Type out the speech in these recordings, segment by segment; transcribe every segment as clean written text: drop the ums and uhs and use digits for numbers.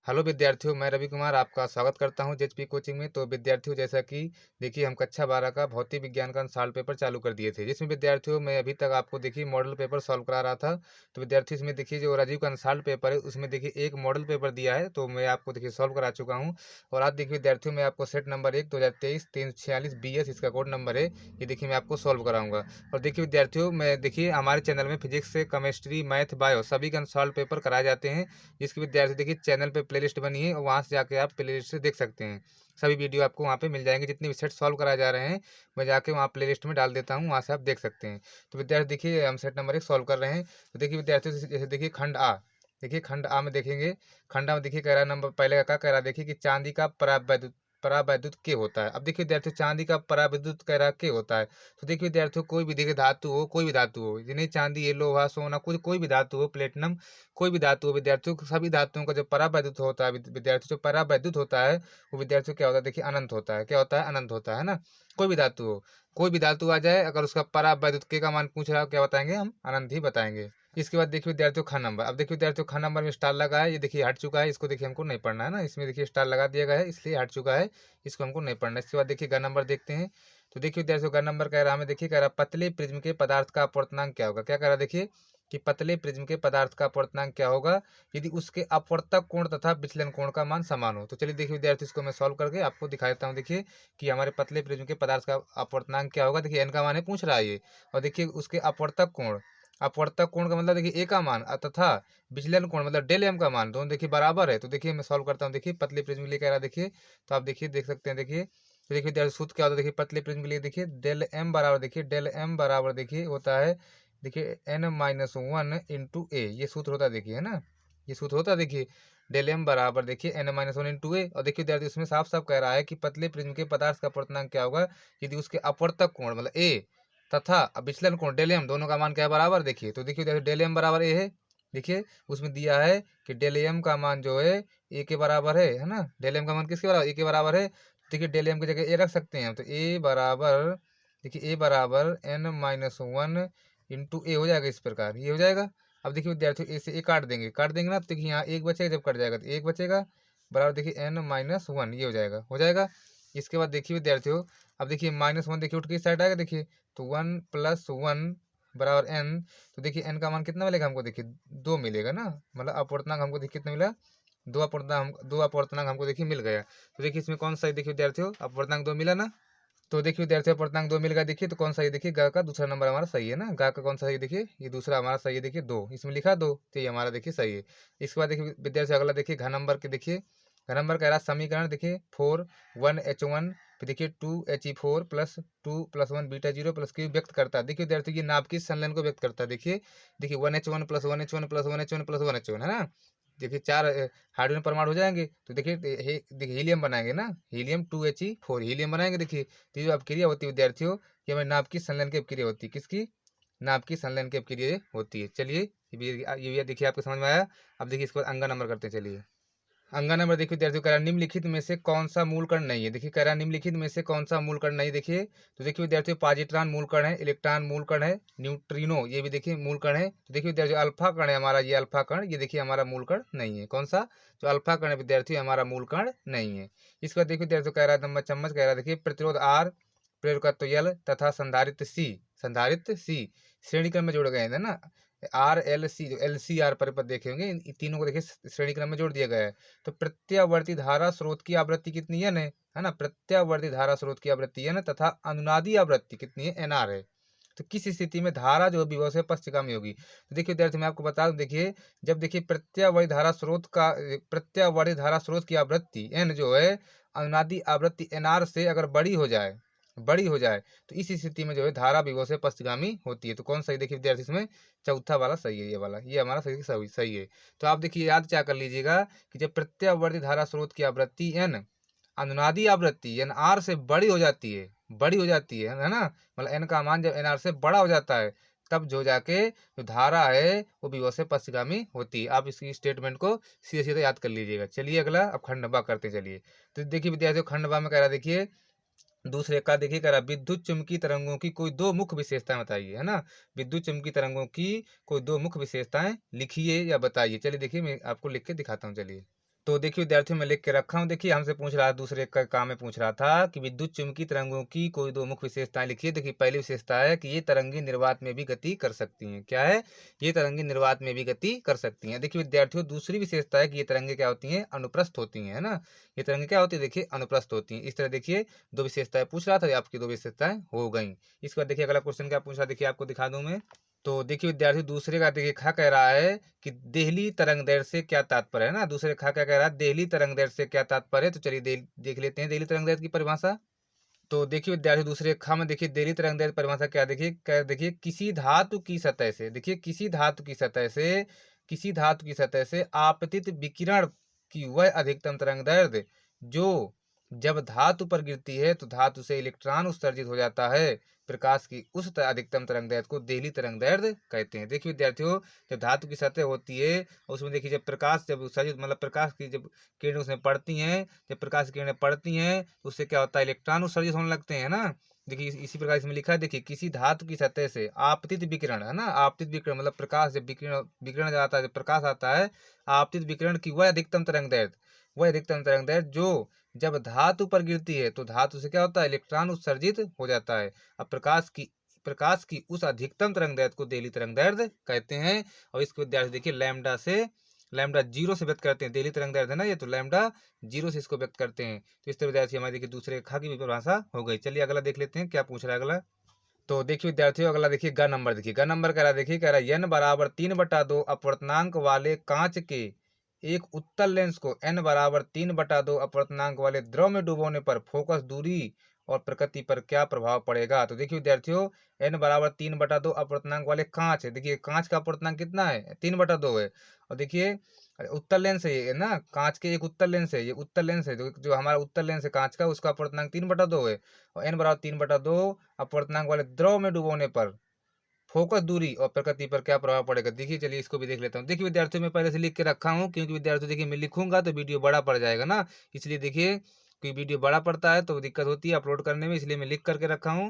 Hello विद्यार्थियों, मैं रवि कुमार आपका स्वागत करता हूं जेएचपी कोचिंग में। तो विद्यार्थियों, जैसा कि देखिए हम कक्षा 12 का भौतिक विज्ञान का सॉल्व पेपर चालू कर दिए थे, जिसमें विद्यार्थियों मैं अभी तक आपको देखिए मॉडल पेपर सॉल्व करा रहा था। तो विद्यार्थियों, इसमें देखिए जो राजीव का सॉल्व पेपर है उसमें देखिए एक मॉडल पेपर दिया है, तो मैं आपको देखिए सॉल्व करा चुका हूँ। और आज देखिए विद्यार्थियों, मैं आपको सेट नंबर 1 2023 346 BS इसका कोड नंबर है, ये देखिए मैं आपको सॉल्व कराऊंगा। और देखिए विद्यार्थियों, मैं देखिए हमारे चैनल में फिजिक्स से केमिस्ट्री, मैथ, बायो सभी का सॉल्व पेपर कराए जाते हैं, जिसके विद्यार्थी देखिए चैनल पे प्लेलिस्ट बनी है और वहाँ से जाके आप प्लेलिस्ट से देख सकते हैं। सभी वीडियो आपको वहाँ पे मिल जाएंगे, जितने भी सेट सॉल्व कराए जा रहे हैं मैं जाके वहाँ प्लेलिस्ट में डाल देता हूँ, वहाँ से आप देख सकते हैं। तो विद्यार्थी देखिए हम सेट नंबर 1 सॉल्व कर रहे हैं। तो देखिए विद्यार्थियों, जैसे देखिए खंड आ, देखिए खंड आ में देखेंगे। खंड आ में देखिए कह रहा है नंबर पहले का क्या कह रहा है, देखिए कि चांदी का परावैद्युत परावैद्युत के होता है। अब देखिए विद्यार्थियों, चांदी का परावैद्युत कह रहा के होता है। तो देखिए विद्यार्थियों, कोई भी देखिए धातु हो, कोई भी धातु हो, जिन्हें चांदी, ये लोहा, सोना, कुछ कोई भी धातु हो, प्लेटिनम, कोई भी धातु हो विद्यार्थियों, सभी धातुओं का जो परावैद्युत होता है विद्यार्थियों, जो परावैद्युत होता है वो विद्यार्थियों क्या होता है, देखिए अनंत होता है। क्या होता है? अनंत होता है ना। कोई भी धातु हो, कोई भी धातु आ जाए, अगर उसका परावैद्युत के का मान पूछ रहा हो, क्या बताएंगे हम? अनंत ही बताएंगे। इसके बाद देखिए विद्यार्थियों ख नंबर। अब देखिए विद्यार्थियों, ख नंबर में स्टार लगा है, ये देखिए हट चुका है, इसको देखिए हमको नहीं पढ़ना है ना, इसमें देखिए स्टार लगा दिया गया है इसलिए हट चुका है, इसको हमको नहीं पढ़ना है। इसके बाद देखिए ग नंबर देखते हैं। तो देखिए विद्यार्थियों, ग नंबर कह रहा है हमें, देखिए कह रहा है पतले प्रिज्म के पदार्थ का अपवर्तनांक क्या होगा। क्या कह रहा है देखिए कि पतले प्रिज्म के पदार्थ का अपवर्तनांक क्या होगा यदि उसके अपवर्तक कोण तथा विचलन कोण का मान समान हो। तो चलिए देखिए विद्यार्थी, इसको मैं सॉल्व करके आपको दिखा देता हूँ। देखिए कि हमारे पतले प्रिज्म के पदार्थ का अपवर्तनांक क्या होगा। देखिए एन का मान है, पूछ रहा है ये। और देखिए उसके अपवर्तक कोण, अपवर्तक कोण का मतलब देखिए ए का मान तथा विचलन कोण मतलब डेल एम का मान, दोनों देखिए बराबर है। तो देखिए मैं सॉल्व करता हूँ। देखिए पतले प्रिज्म के लिए कह रहा है, देखिए तो आप देखिए देख सकते हैं। देखिए तो देखिए विद्यार्थी, सूत्र क्या होता है देखिए पतले प्रिज्म के लिए, देखिए डेल एम बराबर, देखिए डेल एम बराबर देखिए होता है, देखिए n-1 × a, ये सूत्र होता है देखिए, है ना, ये सूत्र होता है देखिए डेल एम बराबर देखिए n-1 × a। और देखिए विद्यार्थी, उसमें साफ साफ कह रहा है कि पतले प्रिज्म के पदार्थ का अपवर्तनांक क्या होगा यदि उसके अपवर्तक कोण मतलब a तथा विचलन कोण डेल एम दोनों का मान क्या है, बराबर। देखिए तो देखिए विद्यार्थी, डेल एम बराबर a है। देखिए उसमें दिया है कि डेल एम का मान जो है a के बराबर है ना। डेल एम का मान किसके बराबर? a के बराबर है। देखिए डेल एम की जगह a रख सकते हैं हम, तो a बराबर देखिए a बराबर n-1 इंटू ए हो जाएगा, इस प्रकार ये हो जाएगा। अब देखिए विद्यार्थियों, ए से ए काट देंगे ना, तो देखिए यहाँ एक बचेगा, जब कट जाएगा तो एक बचेगा, बराबर देखिए n-1 ये हो जाएगा। इसके बाद देखिए विद्यार्थियों, अब देखिए -1 देखिए उठ के इस साइड आएगा, देखिए तो 1 + 1 बराबर n। तो देखिए n का मान कितना मिलेगा हमको, देखिए 2 मिलेगा ना, मतलब अपवर्तनांक हमको देखिए कितना मिला, दो अपवर्तनांक हमको देखिए मिल गया। तो देखिए इसमें कौन सा है देखिए विद्यार्थियों, अपवर्तनांक 2 मिला ना। तो देखिए विद्यार्थियों, अपवर्तनांक 2 मिल गया। देखिए तो कौन सा है, देखिए ग का दूसरा नंबर हमारा सही है ना। ग का कौन सा है, देखिए ये दूसरा हमारा सही है, देखिए 2 इसमें लिखा 2, तो ये हमारा देखिए सही है। इसके बाद देखिए विद्यार्थियों, अगला देखिए घ नंबर के, देखिए घ नंबर कह रहा है समीकरण देखिए 4 1H1 फिर देखिए 2He4 + 2 + 1 β0 + q व्यक्त करता है। देखिए विद्यार्थियों, ये नाभिकीय संलयन को व्यक्त करता है। देखिए 1H1 + 1H1 + 1H1 + 1H1 है ना। देखिए 4 हाइड्रोजन परमाणु हो जाएंगे, तो देखिए देखिए हीलियम बनाएंगे ना, हीलियम 2He4 हीलियम बनाएंगे। देखिए तो ये जो अपक्रिया होती है विद्यार्थियों, ये हमारे नाभिकीय संलयन की अपक्रिया होती है। किसकी? नाभिकीय संलयन की अपक्रिया होती है। चलिए ये देखिए आपको समझ में आया। अब देखिए इसके बाद अंगा नंबर करते हैं। चलिए अंगा नंबर देखिए विद्यार्थियों, कह रहा है निम्नलिखित में से कौन सा मूल कण नहीं है। देखिए कह रहा है निम्नलिखित में से कौन सा मूल कण नहीं। देखिए तो देखिए विद्यार्थियों, पॉजिट्रॉन मूल कण है, इलेक्ट्रॉन मूल कण है, न्यूट्रिनो ये भी देखिए मूल कण है। तो देखिए विद्यार्थियों, अल्फा कण है हमारा, ये अल्फा कण, ये देखिए हमारा मूल कण नहीं है। कौन सा? जो अल्फा कण है विद्यार्थियों, हमारा मूल कण नहीं है। इसके बाद देखिए विद्यार्थियों, कह रहा है नंबर चम्मच, कह रहा है देखिए प्रतिरोध आर, प्रेरकत्व यल तथा संधारित्र सी श्रेणी क्रम में जोड़े गए हैं ना। RLC जो LCR पर देखे होंगे, इन तीनों को देखिए श्रेणी क्रम में जोड़ दिया गया है। तो प्रत्यावर्ती धारा स्रोत की आवृत्ति कितनी है ना, प्रत्यावर्ती धारा स्रोत की आवृत्ति है ना, तथा अनुनादी आवृत्ति कितनी है, NR है। तो किस स्थिति में धारा जो विभव से पश्चिमगामी होगी। तो देखिए विद्यार्थी, मैं आपको बता दूं, देखिए जब देखिए प्रत्यावर्ती धारा स्रोत की आवृत्ति n जो है अनुनादी आवृत्ति NR से अगर बड़ी हो जाए तो इस स्थिति में जो है धारा विभव से पश्चिमगामी होती है। तो कौन सही? देखिए विद्यार्थी, इसमें चौथा वाला सही है, ये वाला, ये हमारा सही है। तो आप देखिए याद क्या कर लीजिएगा कि जब प्रत्यावर्ती धारा स्रोत की आवृत्ति n अनुनादी आवृत्ति NR से बड़ी हो जाती है ना, मतलब n का मान जब NR से बड़ा हो जाता है, तब जो जाके जो धारा है वो विभव से पश्चिमगामी होती है। आप इसकी स्टेटमेंट को सीधे सीधे याद कर लीजिएगा। चलिए अगला, अब खंड बा करते चलिए। तो देखिए विद्यार्थियों, खंड बा में कह रहा देखिए दूसरे का, देखिए कह रहा विद्युत चुम्बकीय तरंगों की कोई दो मुख्य विशेषताएं बताइए, है ना। विद्युत चुम्बकीय तरंगों की कोई दो मुख्य विशेषताएं लिखिए या बताइए। चलिए देखिए मैं आपको लिख के दिखाता हूँ। चलिए तो देखिए विद्यार्थियों, मैं लिख के रखा हूँ। देखिए हमसे पूछ रहा था, दूसरे का काम में पूछ रहा था कि विद्युत चुम्बकीय तरंगों की कोई दो मुख्य विशेषताएं लिखिए। देखिए पहली विशेषता है कि ये तरंगे निर्वात में भी गति कर सकती हैं। क्या है? ये तरंगे निर्वात में भी गति कर सकती हैं। देखिए विद्यार्थियों, दूसरी विशेषता है कि ये तरंगे क्या होती हैं? अनुप्रस्थ होती हैं, है ना। ये तरंगे क्या होती है? देखिए अनुप्रस्थ होती हैं। इस तरह देखिए दो विशेषताएं पूछ रहा था, आपकी दो विशेषताएं हो गई। इसके बाद देखिए अगला क्वेश्चन क्या पूछ रहा, देखिए आपको दिखा दूं मैं। तो देखिए विद्यार्थी, दूसरे का देखिए खा कह रहा है कि देहली तरंग दैर्ध्य से क्या तात्पर्य है ना। दूसरे खा क्या कह रहा है? देहली तरंग दैर्ध्य से क्या तात्पर्य है। तो चलिए देख लेते हैं देहली तरंग दैर्ध्य की परिभाषा। तो देखिए विद्यार्थी, दूसरे खा में देखिए देहली तरंग दैर्ध्य परिभाषा क्या, देखिए क्या, देखिए किसी धातु की सतह से, देखिए किसी धातु की सतह से, किसी धातु की सतह से आपतित विकिरण की वह अधिकतम तरंग दैर्ध्य जो जब धातु पर गिरती है तो धातु से इलेक्ट्रॉन उत्सर्जित हो जाता है, प्रकाश की उस अधिकतम तरंग दैर्ध्य को देहली तरंग दैर्ध्य कहते हैं। देखिए विद्यार्थियों, जब धातु की सतह होती है उसमें देखिए जब प्रकाश जब उत्सर्जित मतलब प्रकाश की जब किरणें उसमें पड़ती हैं, जब प्रकाश की किरणें पड़ती हैं तो उससे क्या होता है? इलेक्ट्रॉन उत्सर्जित होने लगते हैं ना। देखिए इसी प्रकार इसमें लिखा है, देखिए किसी धातु की सतह से आपतित विकिरण, है ना। आपतित विकिरण मतलब प्रकाश जब विकिरण विकिरण जाता है, जब प्रकाश आता है, आपतित विकिरण की वह अधिकतम तरंग दैर्ध्य, वह अधिकतम तरंग दैर्ध्य जो जब धातु पर गिरती है तो धातु से क्या होता है? इलेक्ट्रॉन उत्सर्जित हो जाता है। अब प्रकाश की उस अधिकतम तरंग दैर्ध्य को देहली तरंग दैर्ध्य कहते हैं। और इसको विद्यार्थी देखिए लैम्डा जीरो से व्यक्त करते हैं। देहली तरंग दैर्ध्य है ना ये, तो लैम्डा जीरो से इसको व्यक्त करते हैं। तो इस तरह विद्यार्थी हमारे देखिए दूसरे खा की भी परिभाषा हो गई। चलिए अगला देख लेते हैं क्या पूछ रहा है अगला। तो देखिए विद्यार्थियों, अगला देखिए ग नंबर, देखिए ग नंबर कह रहा है, देखिए कह रहा है n बराबर 3/2 अपवर्तनांक वाले कांच के एक उत्तल लेंस को n बराबर 3/2 अपवर्तनांक वाले द्रव में डुबोने पर फोकस दूरी और प्रकृति पर क्या प्रभाव पड़ेगा। तो देखिए विद्यार्थियों, n बराबर 3/2 अपवर्तनांक वाले कांच है। देखिए कांच का अपवर्तनांक कितना है? 3/2 है। और देखिए उत्तल लेंस है ये ना, कांच के एक उत्तल लेंस है, ये उत्तल लेंस है, जो हमारा उत्तल लेंस है कांच का, उसका अपवर्तनांक 3/2 है। और n बराबर 3/2 अपवर्तनांक वाले द्रव में डुबोने पर फोकस दूरी और प्रकृति पर क्या प्रभाव पड़ेगा। देखिए चलिए इसको भी देख लेता हूँ। देखिए विद्यार्थियों, मैं पहले से लिख के रखा हूँ, क्योंकि विद्यार्थियों देखिए मैं लिखूंगा तो वीडियो बड़ा पड़ जाएगा ना, इसलिए देखिए कोई वीडियो बड़ा पड़ता है तो दिक्कत होती है अपलोड करने में, इसलिए मैं लिख करके रखा हूँ,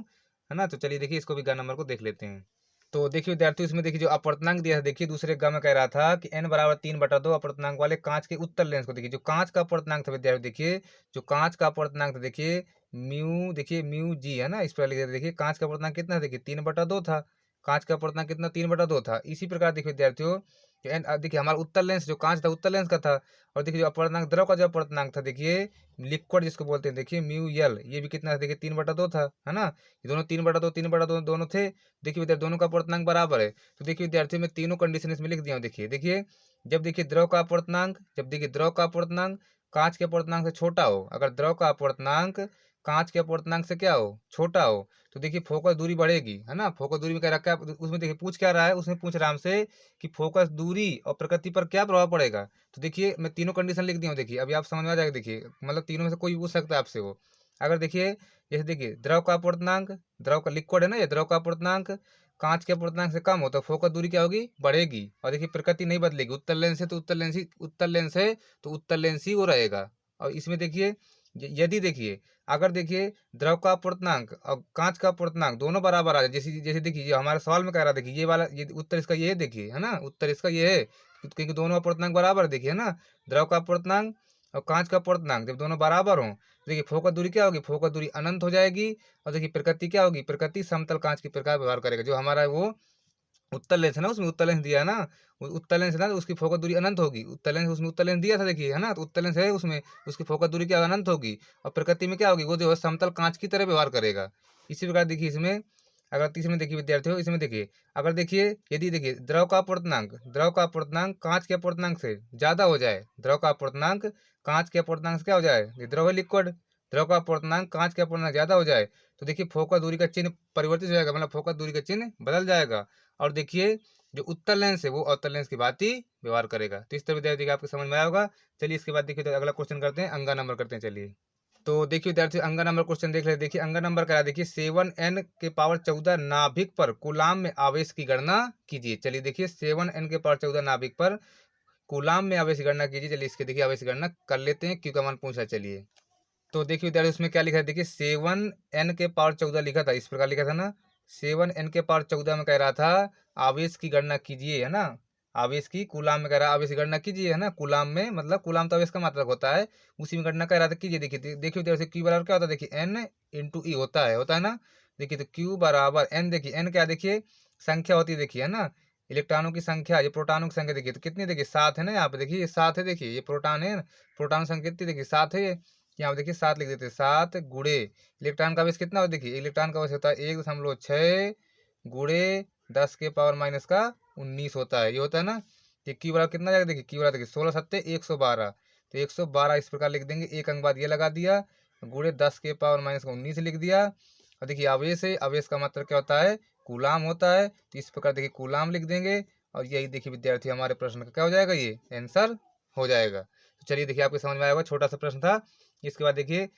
है ना। तो चलिए देखिए इसको भी ग नंबर को देख लेते हैं। तो देखिए विद्यार्थियों, इसमें देखिए जो अपवर्तनांक दिया है, देखिए दूसरे ग में कह रहा था कि n बराबर 3/2 अपवर्तनांक वाले कांच के उत्तल लेंस को, देखिए जो कांच का अपवर्तनांक था विद्यार्थी, देखिए जो कांच का अपवर्तनांक था, देखिए म्यू जी है ना। इस पर लिखे देखिए कांच का अपवर्तनांक कितना, देखिए 3/2 था। कांच का अपवर्तनांक कितना? 3/2 था। इसी प्रकार देखिए विद्यार्थियों, देखिए हमारा उत्तल लेंस जो कांच था उत्तल लेंस का था। और देखिए जो अपवर्तनांक द्रव का जो अपवर्तनांक था, देखिए लिक्विड जिसको बोलते हैं, देखिए म्यू यल, ये भी कितना था? देखिए 3/2 था, है ना। ये दोनों 3/2 दोनों थे। देखिए विद्यार्थी दोनों का अपवर्तनांक बराबर है। तो देखिए विद्यार्थियों, में तीनों कंडीशन इसमें लिख दिया हूँ। देखिए जब देखिए द्रव का अपवर्तनांक, जब देखिए द्रव का अपवर्तनांक कांच के अपवर्तनांक से छोटा हो, अगर द्रव का अपवर्तनांक कांच के अपवर्तनांक से क्या हो? छोटा हो, तो देखिए फोकस दूरी बढ़ेगी, है ना। फोकस दूरी में क्या रखा है उसमें, देखिए पूछ क्या रहा है, उसमें पूछ रहा है हमसे कि फोकस दूरी और प्रकृति पर क्या प्रभाव पड़ेगा। तो देखिए मैं तीनों कंडीशन लिख दिया हूँ। देखिए अभी आप समझ में आ जाएगा। देखिए मतलब तीनों में से कोई भी पूछ सकता है आपसे वो। अगर देखिए जैसे देखिए द्रव का अपवर्तनांक, द्रव का लिक्विड है ना ये, द्रव का अपवर्तनांक कांच के अपवर्तनांक से कम हो तो फोकस दूरी क्या होगी? बढ़ेगी। और देखिए प्रकृति नहीं बदलेगी, उत्तल लेंस है तो उत्तल लेंस ही वो रहेगा। और इसमें देखिए यदि देखिए अगर देखिए द्रव का अपवर्तनांक और कांच का अपवर्तनांक दोनों बराबर आ जाए, जैसे जैसे देखिए ये हमारे सवाल में कह रहा है, देखिए ये वाला ये उत्तर इसका ये है, देखिए है ना, उत्तर इसका ये है, क्योंकि दोनों अपवर्तनांक बराबर, देखिए है ना। द्रव का अपवर्तनांक और कांच का अपवर्तनांक जब दोनों बराबर हों, देखिए फोकस दूरी क्या होगी? फोकस दूरी अनंत हो जाएगी। और देखिए प्रकृति क्या होगी? प्रकृति समतल कांच की प्रकार व्यवहार करेगा। जो हमारा वो उत्तर लेंस है ना, उसमें उत्तर लेंस दिया है ना, उत्तर लेंस है ना, तो उसकी फोकस दूरी अनंत होगी। उत्तर लेंस, उसमें उत्तर लेंस दिया था, देखिए है ना, तो उत्तर लेंस है उसमें, उसकी फोकस दूरी क्या अनंत होगी। और प्रकृति में क्या होगी? वो जो है समतल कांच की तरह व्यवहार करेगा। इसी प्रकार देखिए इसमें अगर तीसरे देखिए विद्यार्थियों, इसमें देखिए अगर देखिए यदि देखिए द्रव का अपवर्तनांक कांच के अपवर्तनांक से ज्यादा हो जाए, द्रव का अपवर्तनांक कांच के अपवर्तनांक से क्या हो जाए? ये द्रव है लिक्विड, द्रव का अपवर्तनांक कांच के अपवर्तनांक ज्यादा हो जाए तो देखिए फोकस दूरी का चिन्ह परिवर्तित हो जाएगा, मतलब फोकस दूरी का चिन्ह बदल जाएगा। और देखिए जो उत्तल लेंस है वो अवतल लेंस की भांति व्यवहार करेगा। तो इस तरह विद्यार्थी आपको समझ में आया होगा। चलिए इसके बाद देखिए तो अगला क्वेश्चन करते हैं, अंगा नंबर करते हैं। चलिए तो देखिए विद्यार्थी अंगा नंबर क्वेश्चन देख ले। देखिए अंगा नंबर करा, देखिए 7n⁴ नाभिक पर कूलाम में आवेश की गणना कीजिए। चलिए देखिए 7n⁴ नाभिक पर कूलाम में आवेश की गणना कीजिए। चलिए इसके देखिए आवेश की गणना कर लेते हैं, क्योंकि मान पूछा। चलिए तो देखिए विद्यार्थी उसमें क्या लिखा है, देखिए 7n⁴ लिखा था, इस प्रकार लिखा था ना। 7n⁴ में कह रहा था आवेश की गणना कीजिए, है ना। आवेश की कूलाम में कह रहा है, आवेश की गणना कीजिए, है ना। कूलाम में मतलब कूलाम तो आवेश का मात्रक होता है, उसी में गणना कह रहा था, कीजिए। देखिए देखिए इधर से क्यू बराबर क्या होता है, देखिए एन इंटू ई होता है ना। देखिए तो क्यू बराबर एन, देखिए एन क्या, देखिए संख्या होती है, देखिए है ना, इलेक्ट्रॉनों की संख्या, ये प्रोटॉनों की संख्या, देखिए तो कितनी, देखिए 7 है ना यहाँ पे, देखिए ये 7 है, देखिए ये प्रोटॉन है, प्रोटॉन संख्या कितनी, देखिए 7 है ये। यहाँ पे देखिए 7 लिख देते हैं, 7 गुड़े इलेक्ट्रॉन का आवेश कितना होता है, देखिए इलेक्ट्रॉन का आवेश होता है 1.6 गुड़े 10 के पावर माइनस का 19 होता है, ये होता है ना। ये क्यू बराबर कितना जाएगा, देखिए क्यू बराबर देखिए 16 सत्ते 112, तो 112 इस प्रकार लिख देंगे, एक अंक बाद ये लगा दिया, गुड़े 10 के पावर माइनस का 19 लिख दिया। और देखिए आवेश है, आवेश का मतलब क्या होता है, कूलाम होता है, तो इस प्रकार देखिए कूलाम लिख देंगे। और यही देखिए विद्यार्थी हमारे प्रश्न का क्या हो जाएगा, ये आंसर हो जाएगा। तो चलिए देखिए आपको समझ में आया होगा, छोटा सा प्रश्न था। इसके बाद देखिए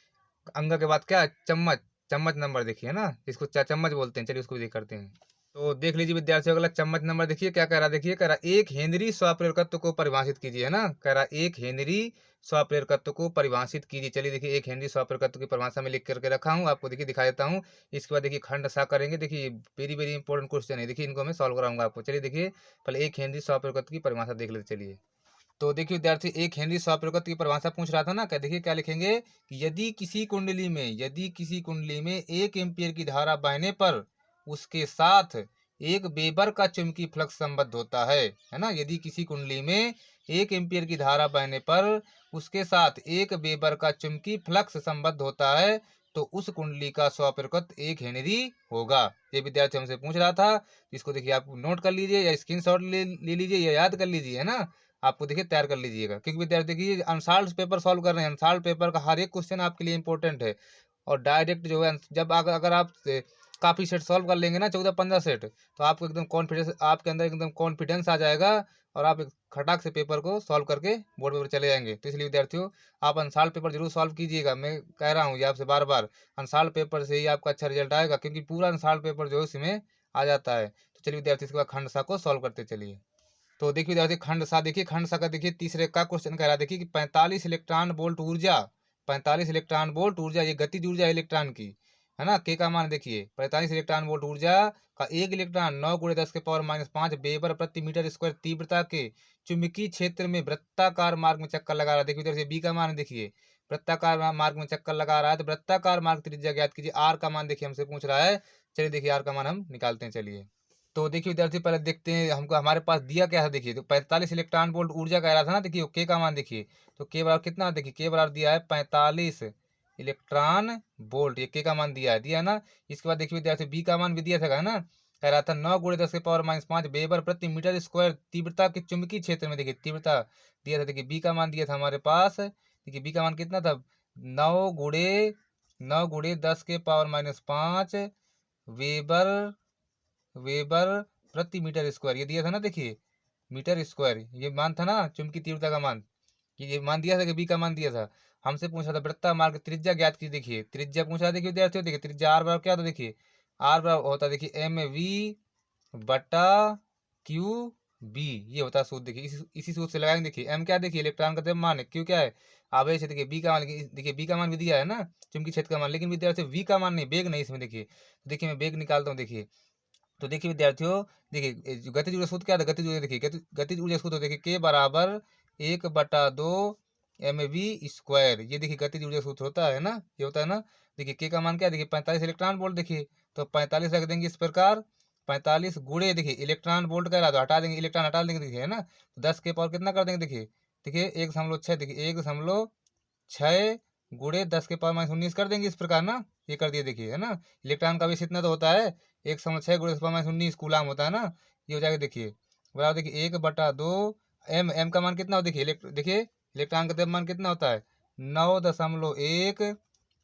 अंक के बाद क्या, चम्मच, चम्मच नंबर देखिए, है ना, इसको चम्मच बोलते हैं। चलिए उसको भी देख करते हैं। तो देख लीजिए विद्यार्थियों, अगला चम्मच नंबर देखिए क्या कह रहा है, देखिए कह रहा एक हेनरी स्वप्रेरकत्व को परिभाषित कीजिए, है ना। कह रहा एक हेनरी स्वप्रेरकत्व को परिभाषित कीजिए। चलिए देखिए एक हेनरी स्वप्रेरकत्व की परिभाषा में लिख करके रखा हूँ, आपको देखिए दिखा देता हूँ। इसके बाद देखिए खंड सा करेंगे, देखिए वेरी वेरी इंपॉर्टेंट क्वेश्चन है, देखिए इनको मैं सॉल्व कराऊंगा आपको। चलिए देखिए पहले एक हेनरी स्वप्रेरकत्व की परिभाषा देख लेते चलिए। तो देखिए विद्यार्थी, एक हेनरी स्वप्रेरकत्व की परिभाषा पूछ रहा था ना, क्या देखिए क्या लिखेंगे कि यदि किसी कुंडली में 1 एम्पीयर की धारा बहने पर उसके साथ 1 वेबर का चुंबकीय फ्लक्स संबद्ध होता है ना। यदि किसी कुंडली में 1 एम्पीयर की धारा बहने पर उसके साथ 1 वेबर का चुंबकीय फ्लक्स संबद्ध होता है, तो उस कुंडली का स्वप्रेरकत्व 1 हेनरी होगा। ये विद्यार्थी हमसे पूछ रहा था, इसको देखिए आप नोट कर लीजिए या स्क्रीनशॉट ले लीजिए या याद कर लीजिए, है ना। आपको देखिए तैयार कर लीजिएगा, क्योंकि विद्यार्थी देखिए अनसॉल्व्ड पेपर सॉल्व कर रहे हैं, अनसॉल्व्ड पेपर का हर एक क्वेश्चन आपके लिए इंपॉर्टेंट है। और डायरेक्ट जो है, जब अगर आप काफ़ी सेट सॉल्व कर लेंगे ना, 14-15 सेट, तो आपको एकदम कॉन्फिडेंस, आपके अंदर एकदम कॉन्फिडेंस आ जाएगा, और आप एक खटाक से पेपर को सॉल्व करके बोर्ड पेपर चले जाएंगे। तो इसलिए विद्यार्थियों, आप अनसॉल्व्ड पेपर जरूर सॉल्व कीजिएगा, मैं कह रहा हूँ ये आपसे बार बार। अनसॉल्व्ड पेपर से ही आपका अच्छा रिजल्ट आएगा, क्योंकि पूरा अनसॉल्व्ड पेपर जो है उसमें आ जाता है। तो चलिए विद्यार्थी, इसके बाद खंड सा को सॉल्व करते चलिए। तो देखिए विद्यार्थी खंड सा देखिए, खंड सा का देखिए तीसरे का क्वेश्चन कह रहा है, देखिए कि 45 इलेक्ट्रॉन वोल्ट ऊर्जा, 45 इलेक्ट्रॉन वोल्ट ऊर्जा, ये गतिज ऊर्जा इलेक्ट्रॉन की, है ना। के का मान देखिए 45 इलेक्ट्रॉन वोल्ट ऊर्जा का एक इलेक्ट्रॉन 9 गुणे 10 के पावर माइनस 5 वेबर प्रति मीटर स्क्वायर तीव्रता के चुंबकीय क्षेत्र में वृत्ताकार मार्ग में चक्कर लगा रहा है। देखिए इधर से बी का मान देखिए, वृत्ताकार मार्ग में चक्कर लगा रहा है, तो वृत्ताकार मार्ग त्रिज्या ज्ञात कीजिए। आर का मान देखिए हमसे पूछ रहा है, चलिए देखिए आर का मान हम निकालते हैं चलिए। तो देखिए विद्यार्थी पहले देखते हैं हमको हमारे पास दिया क्या है, देखिए तो 45 इलेक्ट्रॉन वोल्ट ऊर्जा कह रहा था ना, देखिए के का मान देखिए, तो के बराबर कितना, देखिए के बराबर दिया है 45 इलेक्ट्रॉन वोल्ट, ये के का मान दिया है ना। इसके बाद देखिए विद्यार्थी बी का मान भी दिया था ना, कह रहा था 9 गुणे 10 के पावर माइनस 5 वेबर प्रति मीटर स्क्वायर तीव्रता के चुंबकीय क्षेत्र में, देखिए तीव्रता दिया था, देखिए बी का मान दिया था हमारे पास, देखिए बी का मान कितना था, 9 गुणे 10 के पावर माइनस 5 वेबर वेबर प्रति मीटर स्क्वायर, ये दिया था ना, देखिए मीटर स्क्वायर ये मान था ना, चुंबकीय तीव्रता का मान, ये मान दिया था कि बी का मान दिया था। हमसे पूछा था वृत्ता मार्ग त्रिज्या ज्ञात की, देखिए त्रिज्या पूछा, देखिए विद्यार्थियों देखिए त्रिज्या आर बराबर क्या था, देखिए आर बराबर होता देखिए एम वी बटा क्यू बी, ये होता है सूत्र, देखिए इसी सूत्र से लगाएंगे। देखिए एम क्या, देखिए इलेक्ट्रॉन का द्रव्यमान है, क्यू क्या है आवेश है, देखिए बी का मान, देखिए बी का मान भी दिया है ना, चुंबकीय क्षेत्र का मान, लेकिन विद्यार्थियों वी का मान नहीं, बेग नहीं इसमें, देखिए मैं बेग निकालता हूँ देखिए। तो देखिए विद्यार्थियों, देखिए जो गतिज ऊर्जा सूत्र क्या था, गतिज ऊर्जा देखिए, गतिज ऊर्जा सूत्र देखिए के बराबर 1/2 mv², ये देखिए गतिज ऊर्जा सूत्र होता है ना, ये होता है ना। देखिए के का मान क्या है, देखिए 45 इलेक्ट्रॉन वोल्ट, देखिए तो 45 रख देंगे इस प्रकार, 45 गुणे देखिए इलेक्ट्रॉन वोल्ट कह रहा तो हटा देंगे, इलेक्ट्रॉन हटा देंगे, देखिए है ना। तो 10 के पावर कितना कर देंगे, देखिए देखिए 1.6, देखिए 1.6 गुणे 10 के पावर माइनस 19 कर देंगे इस प्रकार ना, ये कर दिए देखिए, है ना। इलेक्ट्रॉन का बेस इतना तो होता है, 1.6 गुणे 10 माइनस 19 कूलाम होता है ना, ये हो जाएगा देखिए बराबर, देखिए 1/2 एम का मान कितना हो, देखिए देखिए इलेक्ट्रॉन का द्रव्यमान कितना होता है 9.1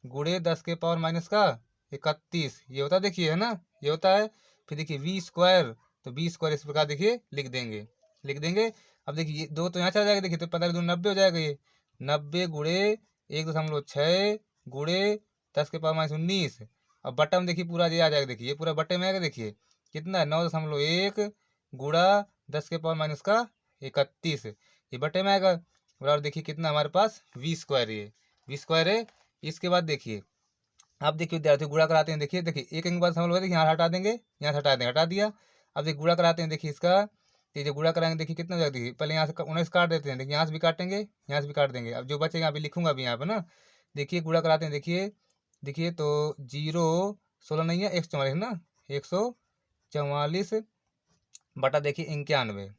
गुणे 10 के पावर माइनस का 31, ये होता है देखिए, है ना, ये होता है। फिर देखिए वी स्क्वायर, तो वी स्क्वायर इस प्रकार देखिए लिख देंगे। अब देखिए ये दो तो यहाँ चला जाएगा, देखिए तो 45 दूनी 90 हो जाएगा, ये 90 गुणे 1.6 गुणे 10 के पावर माइनस 19, अब बट्टा में देखिए पूरा ये आ जाएगा, देखिए ये पूरा बट्टे में आएगा, देखिए कितना है 9.1 गुणा 10 के पावर माइनस का 31, ये बट्टे में आएगा बराबर, देखिए कितना हमारे पास वी स्क्वायर है। इसके बाद देखिए अब देखिए विद्यार्थी गुणा कराते हैं, देखिए एक अंक बाद हम लोग देखिए यहाँ हटा देंगे, यहाँ हटा दिया। अब देखिए गुणा कराते हैं, देखिए इसका तो ये जो गुणा कराएंगे देखिए कितना हो जाएगा, देखिए पहले यहाँ से 19 काट देते हैं, देखिए यहाँ से भी काटेंगे, यहाँ से भी काट देंगे। अब जो बचेगा अभी लिखूंगा अभी यहाँ पे ना, देखिए गुणा कराते हैं, देखिए देखिए तो 0 16 नहीं है 144 ना, 144 बटा देखिए 91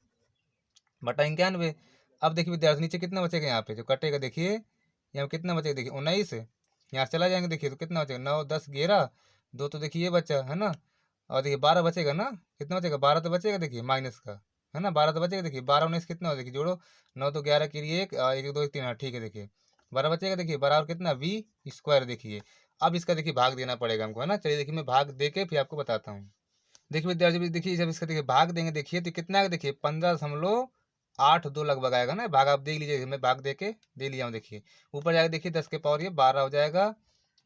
बटा 91। अब देखिए विद्यार्थी नीचे कितना बचेगा, यहाँ पे जो कटेगा देखिए यहाँ पे कितना बचेगा, देखिए 19, यहाँ से चला जाएंगे देखिए तो कितना बचेगा 9 10 11 2, तो देखिए ये बचा है ना, और देखिए 12 बचेगा ना, कितना बचेगा 12 तो बचेगा देखिए माइनस का, है ना 12 तो बचेगा, देखिए 12 19 कितना हो, देखिए जोड़ो 9 तो 11 के लिए 1 1 2 1 3, हाँ ठीक है, देखिए 12 बचेगा, देखिए बराबर कितना वी स्क्वायर। देखिए अब इसका देखिए भाग देना पड़ेगा हमको, है ना। चलिए देखिए मैं भाग दे के फिर आपको बताता हूँ। देखिए विद्यार्थी देखिए जब इसका देखिए भाग देंगे देखिए तो कितना आएगा, देखिए 15.82 लगभग आएगा ना। भाग आप देख लीजिए, मैं भाग दे के दे लिया हूँ। देखिए ऊपर जाएगा देखिए 10 के पावर ये 12 हो जाएगा,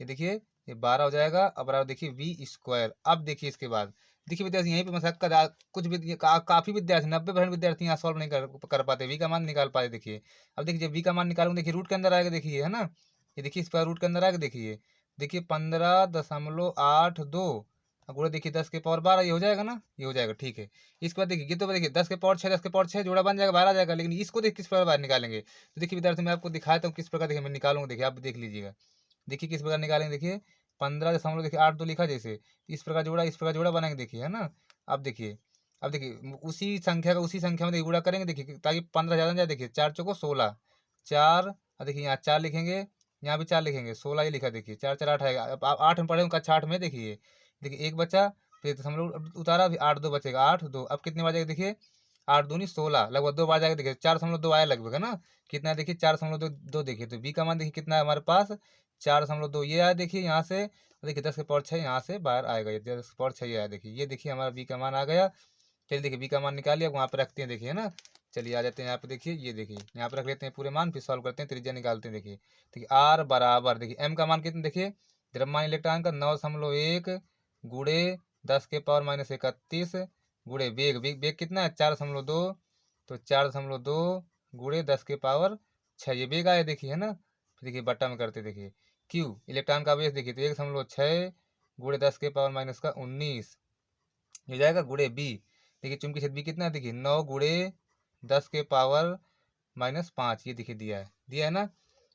ये देखिए ये 12 हो जाएगा। अब बराबर देखिए वी स्क्वायर। अब देखिए इसके बाद देखिए विद्यार्थी यहीं पे मशक्कत कुछ काफी विद्यार्थी 90% विद्यार्थी यहाँ सॉल्व नहीं कर पाते, वी का मान निकाल पाते। देखिए अब देखिए जब वी का मान निकालूंगे देखिए रूट के अंदर आएगा, देखिए है ना, ये देखिए इस पर रूट के अंदर आएगा, देखिए देखिए 15.82 गुणा देखिए 10 के पावर 12, ये हो जाएगा ना, ये हो जाएगा ठीक है। इसके बाद देखिए ये तो देखिए 10 के पावर 6 10 के पावर 6 जोड़ा बन जाएगा 12 आ जाएगा, लेकिन इसको देखिए किस प्रकार बाहर निकालेंगे। तो देखिए विद्यार्थी मैं आपको दिखाता हूँ किस प्रकार देखिए मैं निकालूंगा, देखिए आप देख लीजिएगा। देखिए किस प्रकार निकालेंगे, देखिए 15 देखिए 8 2 लिखा जैसे इस प्रकार जोड़ा बनाएंगे, देखिए है ना। अब देखिए उसी संख्या में देखिए गुणा करेंगे, देखिए ताकि 15 ज़्यादा जाए। देखिए 4 चौको 16 4, और देखिए यहाँ 4 लिखेंगे, यहाँ भी 4 लिखेंगे, 16 ये लिखा, देखिए 4 4 8 आएगा। अब आप 8 में पढ़े होंगे कक्षा 8 में, देखिए देखिए एक बचा, फिर तो हम लोग उतारा, भी 8 2 बचेगा 8 2। अब कितने बार जाएगा, देखिए 8 दूनी 16 लगभग 2 बार जाएगा, देखिए 4.2 आया लगभग, है ना। कितना देखिए 4.2 देखिए, तो बी का मान देखिए कितना है हमारे पास 4.2 ये आया। देखिए यहाँ से देखिए 10 के पावर 6 यहाँ से बाहर आएगा, ये 10 के पावर 6 आया, देखिए ये देखिए हमारा बी का मान आ गया। चलिए देखिए बी का मान निकालिए, अब वहाँ पे रखते हैं, देखिए है ना। चलिए आ जाते हैं यहाँ पे, देखिए ये देखिए यहाँ पे रख लेते हैं पूरे मान, फिर सॉल्व करते हैं, त्रिज्या निकालते हैं। देखिए देखिए आर बराबर देखिए एम का मान कितना, देखिए द्रव्यमान इलेक्ट्रॉन का 9.1 गुणे 10 के पावर -31 गुणे वेग, वेग कितना है 4.2, तो 4.2 गुणे 10 के पावर 6 ये वेग आया, देखिए है ना। फिर देखिए बट्टा में करते, देखिए क्यू इलेक्ट्रॉन का बेस, देखिए तो 1.6 गुणे 10 के पावर -19 हो जाएगा गुणे बी। देखिए चुंबकीय क्षेत्र बी कितना है, देखिए 9 गुणे 10 के पावर -5 ये देखिए दिया है ना।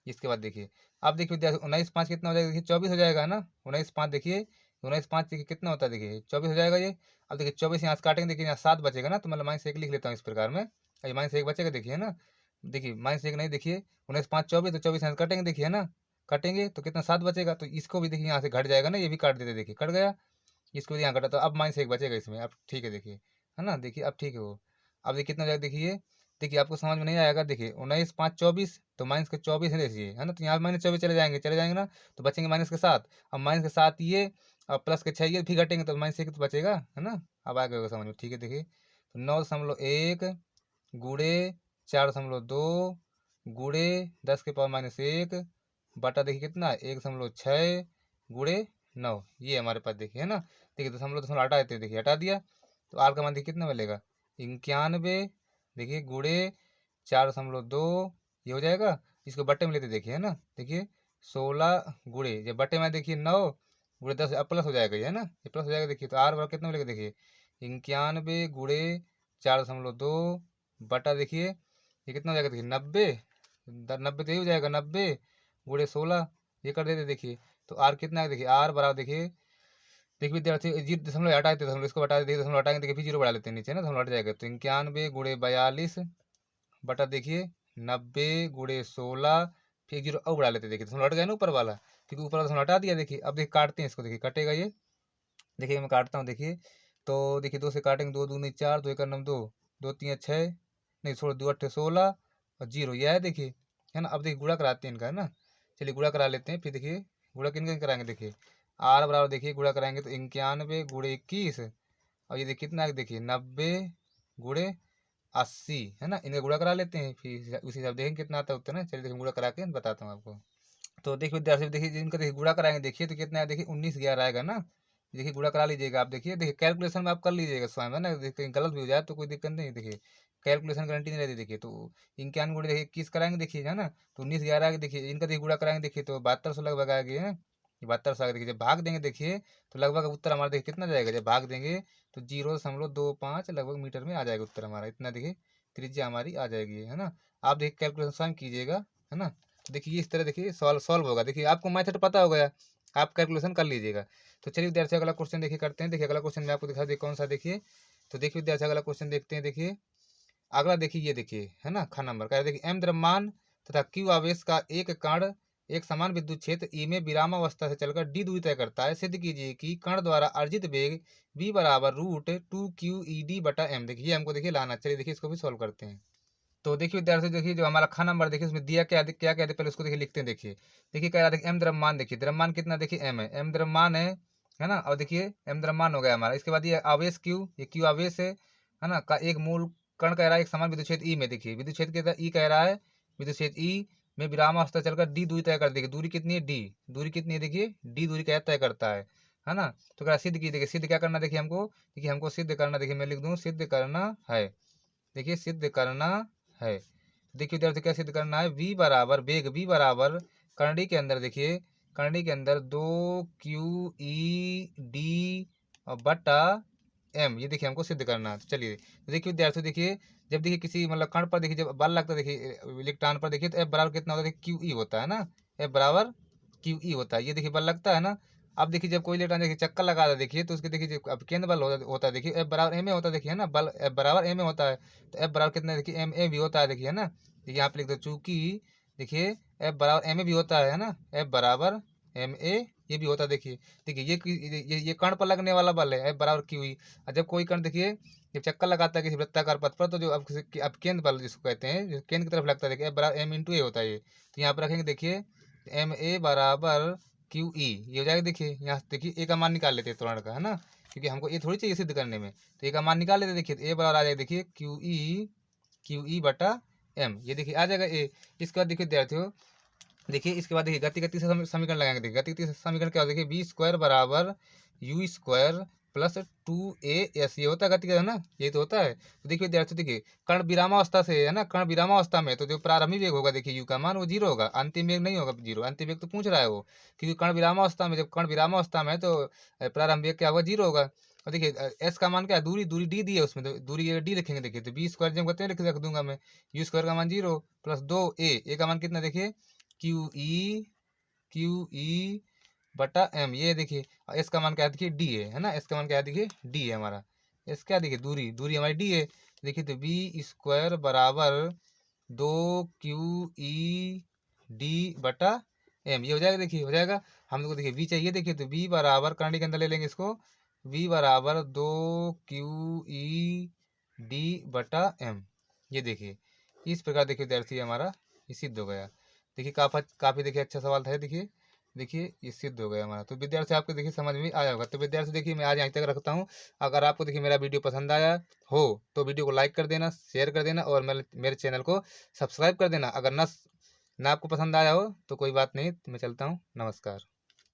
इसके बाद देखिए अब देखिए विद्यार्थी 19 5 कितना हो जाएगा, देखिए 24 हो जाएगा ना। 19 5 देखिए 19 5 देखिए कितना होता है, देखिए 24 हो जाएगा ये। अब देखिए 24 यहाँ से काटेंगे, देखिए यहाँ 7 बचेगा ना, तो मतलब -1 लिख लेता हूँ इस प्रकार में, ये -1 बचेगा, देखिए है ना। देखिए -1 नहीं, देखिए 19 5 24, तो 24 यहाँ से काटेंगे, देखिए है ना, काटेंगे तो कितना 7 बचेगा, तो इसको भी देखिए यहाँ से घट जाएगा ना, ये भी काट देते, देखिए कट गया। इसको यहाँ कटा, तो अब -1 बचेगा इसमें, अब ठीक है, देखिए है ना। देखिए अब ठीक है वो। अब देखिए कितना हो जाएगा, देखिए देखिए आपको समझ में नहीं आएगा, देखिए 19 5 24, तो माइनस के 24 है, देखिए है ना, तो यहाँ -24 चले जाएंगे ना, तो बचेंगे माइनस के 7। अब माइनस के 7 ये और प्लस के 6 ये भी घटेंगे, तो -1 तो बचेगा, है ना। अब आ गया समझ में, ठीक है। देखिए तो 9.1 गुणे 4.2 गुणे 10 के पावर -1 बटा देखिए कितना 1.6 गुणे 9, ये हमारे पास देखिए है ना। देखिए दशमलव हटा देते हैं, देखिए हटा दिया, तो आर का मान देखिए कितना मिलेगा 91 देखिए गुणे 4.2 ये हो जाएगा। इसको बट्टे में लेते देखिए है ना, देखिए 16 गुणे ये बट्टे में देखिए 9 गुणे 10 अब प्लस हो जाएगा, ये है ना, ये प्लस हो जाएगा। देखिए तो आर बराबर कितना मिलेगा, देखिए 91 गुणे 4.2 बटा देखिए ये कितना हो जाएगा, देखिए 90 90 तो यही हो जाएगा 90 गुणे 16 ये कर देते, देखिए तो आर कितना है, देखिए आर बराबर देखिए विद्यार्थी जीरो दशमलव हटा देते, दशमलव इसको हटा देते, दशमलव हटाएंगे, देखिए फिर जीरो बढ़ा लेते हैं नीचे ना, दशमलव हट जाएगा, तो 91 गुणे 42 बटा देखिए 90 गुणे 16 फिर जीरो और बढ़ा लेते, देखिए दशमलव हट गया ना ऊपर वाला, क्योंकि ऊपर वाला दशमलव हटा दिया। देखिए अब देखिए काटते हैं इसको, देखिए कटेगा ये, देखिए मैं काटता हूँ, देखिए तो देखिए 2 से काटेंगे, 2 दूनी 4 2 एक 9 2 2 3 6 नहीं 16 2 8 16 और जीरो ये है, देखिए है ना। अब देखिए गुणा कराते हैं इनका, है ना। चलिए गुणा करा लेते हैं, फिर देखिए गुणा किन कराएंगे, देखिए आर बराबर देखिए गुणा कराएंगे तो 91 गुणे 21 और ये देखिए कितना है, देखिए 90 गुणे 80 है ना। इनका गुणा करा लेते हैं, फिर उसी हिसाब देखेंगे कितना आता है उत्तर ना। चलिए देखिए गुणा करा के बताता हूँ आपको। तो देखिए विद्यार्थी देखिए जिनका देखिए गुणा कराएंगे, देखिए तो कितना है, देखिए 19 11 आएगा ना। देखिए गुणा करा लीजिएगा आप, देखिए कैलकुलेशन में आप कर लीजिएगा स्वयं, है ना। देखिए गलत भी हो जाए तो कोई दिक्कत नहीं, देखिए कैलकुलेशन गारंटी नहीं रहती। देखिए तो 91 गुणे देखिए 21 कराएंगे, देखिए है ना, तो 19 11 आगे देखिए इनका देखिए गुणा कराएंगे, देखिए तो 7200 लगभग आ गए हैं, ये 72 आ गया। देखिए जब भाग देंगे देखिए तो लगभग उत्तर हमारा देखिए कितना जाएगा, जब भाग देंगे तो 0.25 लगभग मीटर में आ जाएगा उत्तर हमारा, इतना देखिए त्रिज्या हमारी आ जाएगी, है ना। आप देखिए कैलकुलेशन स्वयं कीजिएगा, है ना। तो देखिए इस तरह देखिए सॉल्व होगा। देखिए आपको मेथड पता हो गया, आप कैलकुलेशन कर लीजिएगा। तो चलिए विद्यार्थी अगला क्वेश्चन देखिए करते हैं। देखिए अगला क्वेश्चन मैं आपको दिखा दी कौन सा, देखिए तो देखिए विद्यार्थी अगला क्वेश्चन देखते हैं। देखिए अगला देखिए ये देखिए, है ना, ख नंबर का देखिए एम द्रव्यमान तथा क्यू आवेश का एक कण एक समान विद्युत क्षेत्र ई में विरामावस्था से चलकर डी दूरी तय करता है। सिद्ध कीजिए कि कण द्वारा अर्जित वेग v बराबर √2QED/m। देखिए हमको देखिए लाना। चलिए देखिए इसको भी सॉल्व करते हैं। तो देखिए विद्यार्थी देखिए जो हमारा ख नंबर देखिए उसमें दिया क्या क्या क्या पहले उसको देखिए लिखते हैं। देखिए देखिए कह रहा देखिए एम द्रव्यमान, देखिए द्रव्यमान कितना, देखिए एम है, एम द्रव्यमान है ना। और देखिए एम द्रव्यमान हो गया हमारा। इसके बाद ये आवेश क्यू, ये क्यू आवेश है ना, का एक मूल कण कह रहा है एक समान विद्युत क्षेत्र ई में। देखिए विद्युत क्षेत्र के ई कह रहा है, विद्युत क्षेत्र ई में विरामावस्था चलकर डी दूरी तय कर देगी। दूरी कितनी है, डी दूरी कितनी है, देखिए डी दूरी क्या तय करता है ना। तो क्या सिद्ध की, देखिए सिद्ध क्या करना, देखिए हमको सिद्ध करना, देखिए मैं लिख दूँ सिद्ध करना है। देखिए सिद्ध करना है। देखिए विद्यार्थी क्या सिद्ध करना है, v बराबर वेग v बराबर करंडी के अंदर, देखिए करंडी के अंदर 2QED बटा m, ये देखिए हमको सिद्ध करना है। तो चलिए देखिए विद्यार्थी देखिए जब देखिए किसी मतलब कण पर देखिए जब बल लगता है देखिए इलेक्ट्रॉन पर, देखिए तो F बराबर कितना होता है, QE होता है ना, F बराबर QE होता है। ये देखिए बल लगता है ना। अब देखिए जब कोई इलेक्ट्रॉन देखिए चक्कर लगा रहा है देखिए तो उसके देखिए अब केंद्र बल होता है, देखिए F बराबर m होता है, देखिए है ना, बल F बराबर m होता है। तो F बराबर कितना है, देखिए m भी होता है, देखिए है ना। देखिए यहाँ पे लिख दो चूंकि देखिए F बराबर m भी होता है ना, F बराबर m ये भी होता है। देखिए देखिए ये कण पर लगने वाला बल है F बराबर QE। और जब कोई कण देखिए जब चक्कर लगाता है किसी वृत्ताकार पथ पर तो जो अब केंद्र बल जिसको कहते हैं जो केंद्र की तरफ लगता है, देखिए F बराबर m × a होता है ये। तो यहाँ पर रखेंगे देखिए ma बराबर QE, ये हो जाएगा। देखिए यहाँ देखिए ए का मान निकाल लेते हैं त्वरण का, है ना, क्योंकि हमको ये थोड़ी चाहिए सिद्ध करने में। तो ए का मान निकाल लेते हैं। देखिए ए बराबर आ जाएगा देखिए QE बटा m, ये देखिए आ जाएगा ए। इसके बाद देखिए विद्यार्थियों देखिए इसके बाद देखिए गति का तीसरा समीकरण लगाएंगे। देखिए गति का तीसरा समीकरण क्या होता है, देखिए v² बराबर u² प्लस 2as, ये होता है गति का, है ना, ये तो होता है। तो देखिए विद्यार्थी देखिए कण विरामावस्था से, है ना, कण विरामावस्था में तो जो प्रारंभिक वेग होगा देखिए u का मान वो 0 होगा, अंतिम वेग नहीं होगा 0। अंतिम वेग तो पूछ रहा है वो, क्योंकि कण विरामावस्था में, जब कण विरामावस्था में तो प्रारंभिक वेग क्या होगा, 0 होगा। और देखिए एस का मान क्या है, दूरी दूरी डी दी है उसमें, तो दूरी डी लिखेंगे। देखिए तो v² जब कहते हैं रख दूंगा मैं, u² का मान 0 प्लस 2a का मान कितना, देखिए QE बटा m, ये देखिए एस का मान क्या है, देखिए डी है ना, एस का मान क्या है, देखिए डी है हमारा। एस क्या देखिए दूरी दूरी हमारी डी है। देखिए तो v² बराबर 2QED बटा m, ये हो जाएगा। देखिए हो जाएगा। हम लोग को देखिए v चाहिए। देखिए तो v बराबर करंडी के अंदर ले लेंगे इसको, v बराबर 2QED बटा m, ये देखिए इस प्रकार देखिए विद्यार्थी हमारा ये सिद्ध हो गया। देखिए काफ़ी देखिए अच्छा सवाल था। देखिए देखिए ये सिद्ध हो गया हमारा। तो विद्यार्थी आपको देखिए समझ में आया होगा। तो विद्यार्थी देखिए मैं आज यहीं तक रखता हूँ। अगर आपको देखिए मेरा वीडियो पसंद आया हो तो वीडियो को लाइक कर देना, शेयर कर देना और मेरे चैनल को सब्सक्राइब कर देना। अगर ना आपको पसंद आया हो तो कोई बात नहीं, मैं चलता हूँ। नमस्कार।